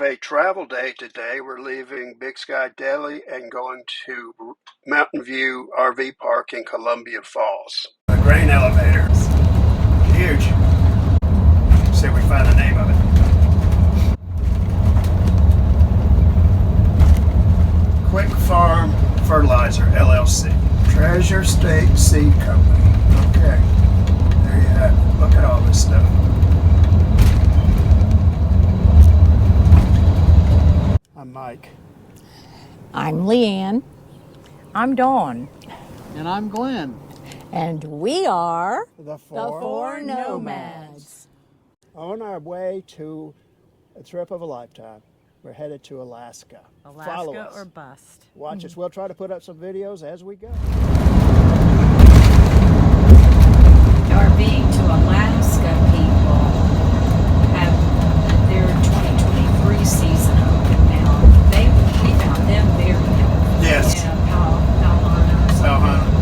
A travel day today. We're leaving Big Sky Deli and going to Mountain View RV Park in Columbia Falls. A grain elevator. Huge. See if we find the name of it. Quick Farm Fertilizer LLC. Treasure State Seed Company. Okay. There you have it. Look at all this stuff. I'm Mike. I'm Leanne. I'm Dawn. And I'm Glenn. And we are The Four Nomads. On our way to a trip of a lifetime. We're headed to Alaska. Follow Alaska us. or bust. Watch us. We'll try to put up some videos as we go. RV to Alaska people have their 2023 season open now. We found them very helpful. Yes. Yeah, Palhana or something.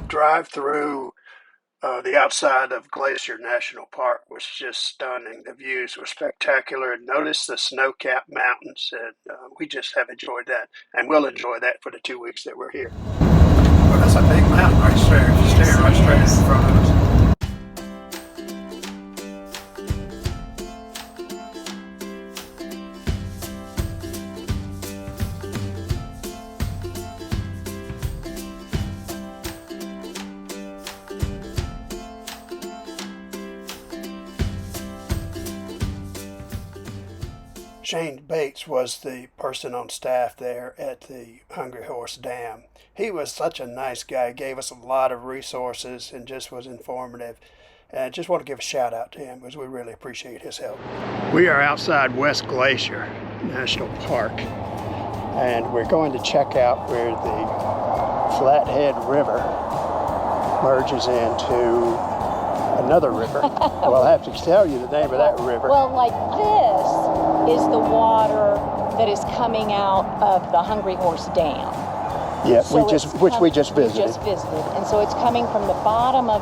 Drive through the outside of Glacier National Park was just stunning. The views were spectacular. And notice the snow-capped mountains, and we just have enjoyed that, and we'll enjoy that for the 2 weeks that we're here. Well, that's a big mountain right there, staring right straight in front of us. Shane Bates was the person on staff there at the Hungry Horse Dam. He was such a nice guy, gave us a lot of resources and just was informative. And I just want to give a shout out to him because we really appreciate his help. We are outside West Glacier National Park, and we're going to check out where the FlatHead River merges into another river. Well, I have to tell you the name of that river. Well, like this is the water that is coming out of the Hungry Horse Dam. Yeah, So we just visited. And so it's coming from the bottom of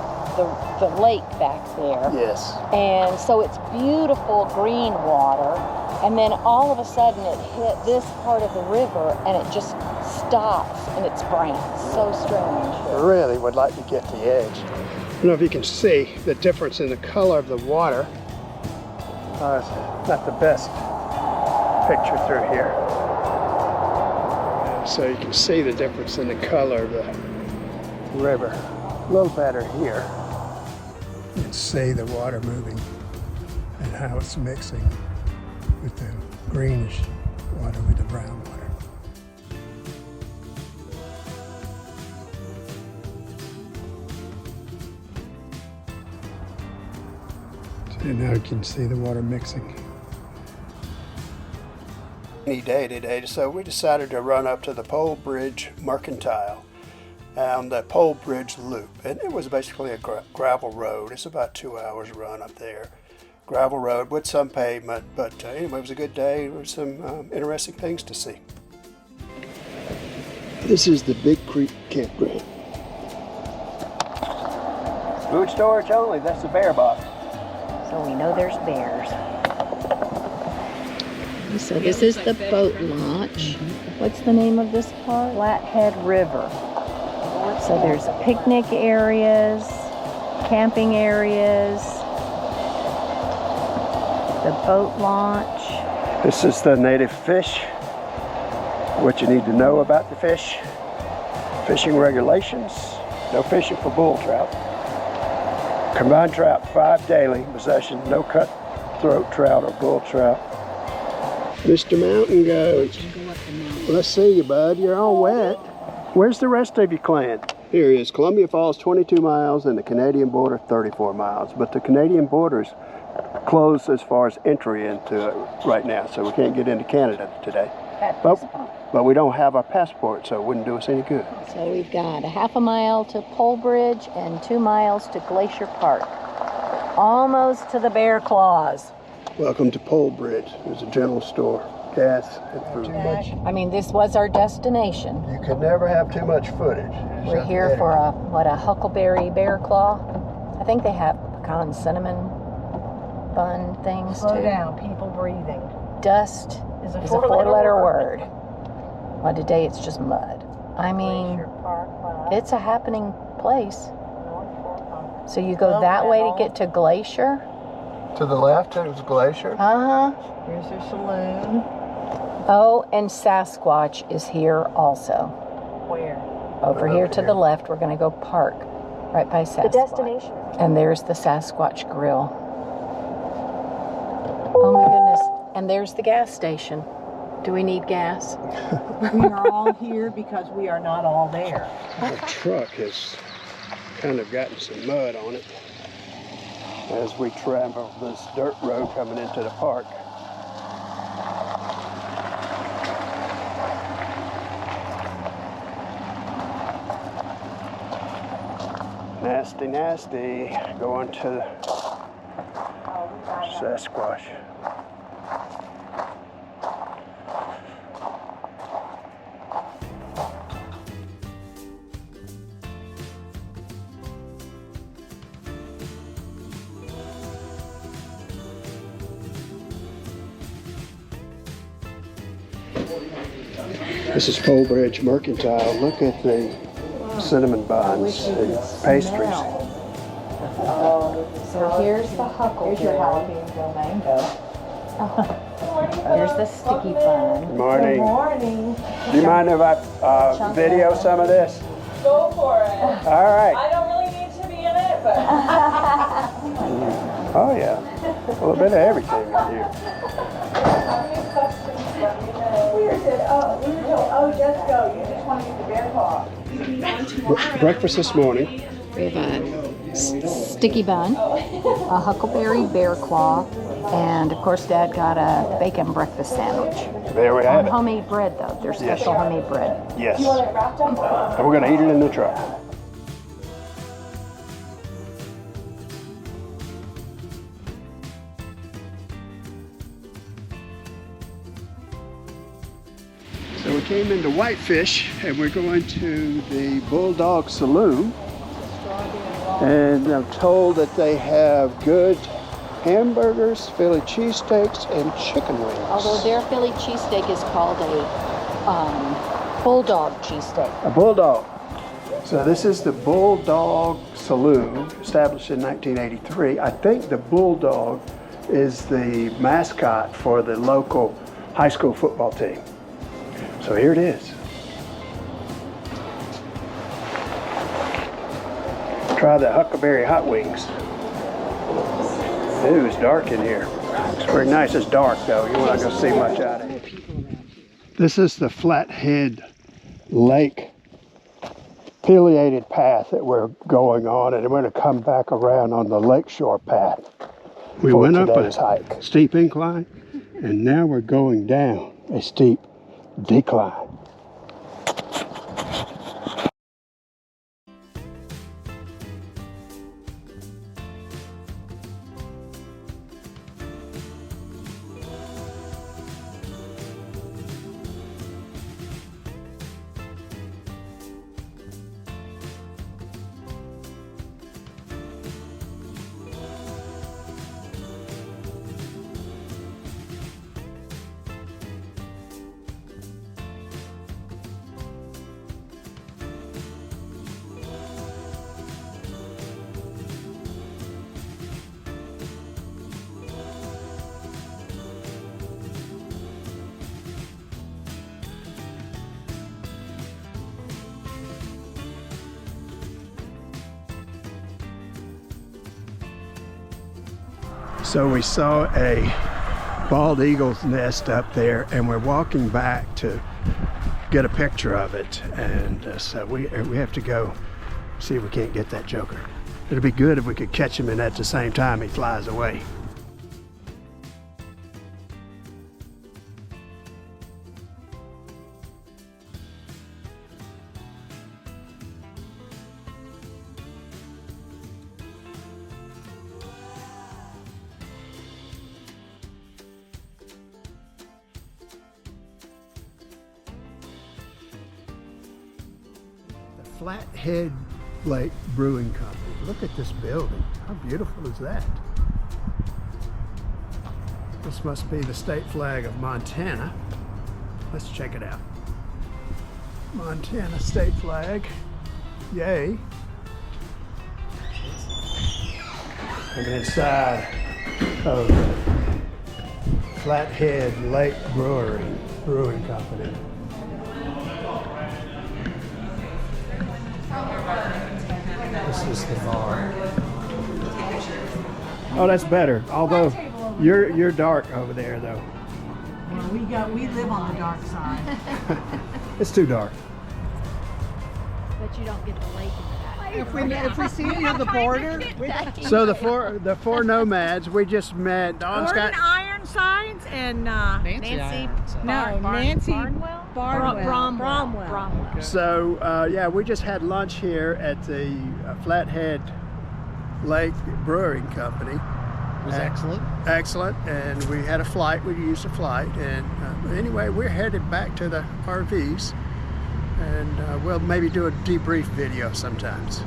the lake back there. Yes. And so it's beautiful green water. And then all of a sudden it hit this part of the river and it just stops in its branch. So strange. Really would like to get the edge. I don't know if you can see the difference in the color of the water. It's not the best picture through here. So you can see the difference in the color of the river. A little better here. You can see the water moving and how it's mixing with the greenish water with the brown water. And now you can see the water mixing. Any day today, so we decided to run up to the Polebridge Mercantile on the Polebridge loop. And it was basically a gravel road. It's about 2 hours run up there. Gravel road with some pavement, but anyway, it was a good day. There were some interesting things to see. This is the Big Creek Campground. Food storage only, that's the bear box. So we know there's bears. So this is the boat launch. What's the name of this part? FlatHead River. So there's picnic areas, camping areas, the boat launch. This is the native fish. What you need to know about the fish. Fishing regulations. No fishing for bull trout. Combined trout, 5 daily. Possession, no cutthroat trout or bull trout. Mr. Mountain Goat. Let's see you, bud. You're all wet. Where's the rest of your clan? Here he is. Columbia Falls, 22 miles, and the Canadian border, 34 miles. But the Canadian border's closed as far as entry into it right now, so we can't get into Canada today. But we don't have our passport, so it wouldn't do us any good. So we've got a half a mile to Polebridge and 2 miles to Glacier Park. Almost to the Bear Claws. Welcome to Polebridge. There's a general store, gas, and food. I mean, this was our destination. You can never have too much footage. We're here for a Huckleberry Bear Claw. I think they have pecan cinnamon bun things Slow too. down, people breathing. Dust is a four-letter word. Well, today it's just mud. I mean, it's a happening place. So you go that way to get to Glacier? To the left, it was Glacier. Uh-huh. Here's their saloon. Oh, and Sasquatch is here also. Where? Over here to the left, we're going to go park right by Sasquatch. The destination. And there's the Sasquatch Grill. Oh my goodness. And there's the gas station. Do we need gas? We are all here because we are not all there. The truck has kind of gotten some mud on it as we travel this dirt road coming into the park. Nasty, nasty. Going to Sasquatch. This is Polebridge Mercantile. Look at the cinnamon buns and pastries. So here's the Huckleberry. Here's your jalapeno mango. Here's the sticky bun. Good morning. Good morning. Do you mind if I video some of this? Go for it. All right. I don't really need to be in it, but Oh yeah. A little bit of everything in here. just go. You just want to get the bear claw. Breakfast this morning. We have a sticky bun, a Huckleberry Bear Claw, and of course Dad got a bacon breakfast sandwich. There we have On it. homemade bread though, they're special homemade bread. Yes. And we're going to eat it in the truck. So we came into Whitefish and we're going to the Bulldog Saloon. And I'm told that they have good hamburgers, Philly cheesesteaks, and chicken wings. Although their Philly cheesesteak is called a Bulldog cheesesteak. A Bulldog. So this is the Bulldog Saloon, established in 1983. I think the Bulldog is the mascot for the local high school football team. So here it is. Try the Huckleberry hot wings. Ooh, it's dark in here. It's very nice. It's dark though. You want to go see much out of it. This is the FlatHead Lake affiliated path that we're going on, and we're going to come back around on the lakeshore path. We went up a steep incline, and now we're going down a steep decline. So we saw a bald eagle's nest up there, and we're walking back to get a picture of it. And so we have to go see if we can't get that joker. It'd be good if we could catch him and at the same time he flies away. FlatHead Lake Brewing Company. Look at this building. How beautiful is that? This must be the state flag of Montana. Let's check it out. Montana state flag. Yay. And inside of FlatHead Lake Brewing Company. This is the bar. Oh, that's better. Although you're dark over there, though. Well, we live on the dark side. It's too dark. But you don't get the lake in the back. If we see you near the border, So the four nomads we just met. Dawn's Gordon got Ironsides and Nancy. Nancy Bromwell. Bromwell. so yeah, we just had lunch here at the FlatHead Lake Brewing Company. It was excellent. Excellent, and we had a flight. We used a flight, and anyway, we're headed back to the RVs, and we'll maybe do a debrief video sometimes.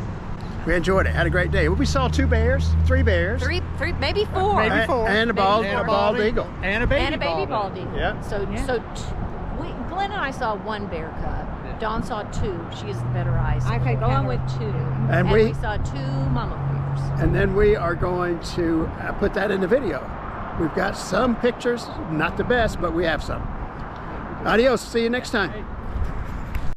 We enjoyed it. Had a great day. We saw three bears, Three, maybe four. Maybe four. and a bald eagle. And a baby bald eagle. Yeah. So Glenn and I saw one bear cub. Dawn saw two. She has the better eyes. So I we're could going count with her. two. And we we- saw two mama bears. And then we are going to put that in the video. We've got some pictures, not the best, but we have some. Adios. See you next time.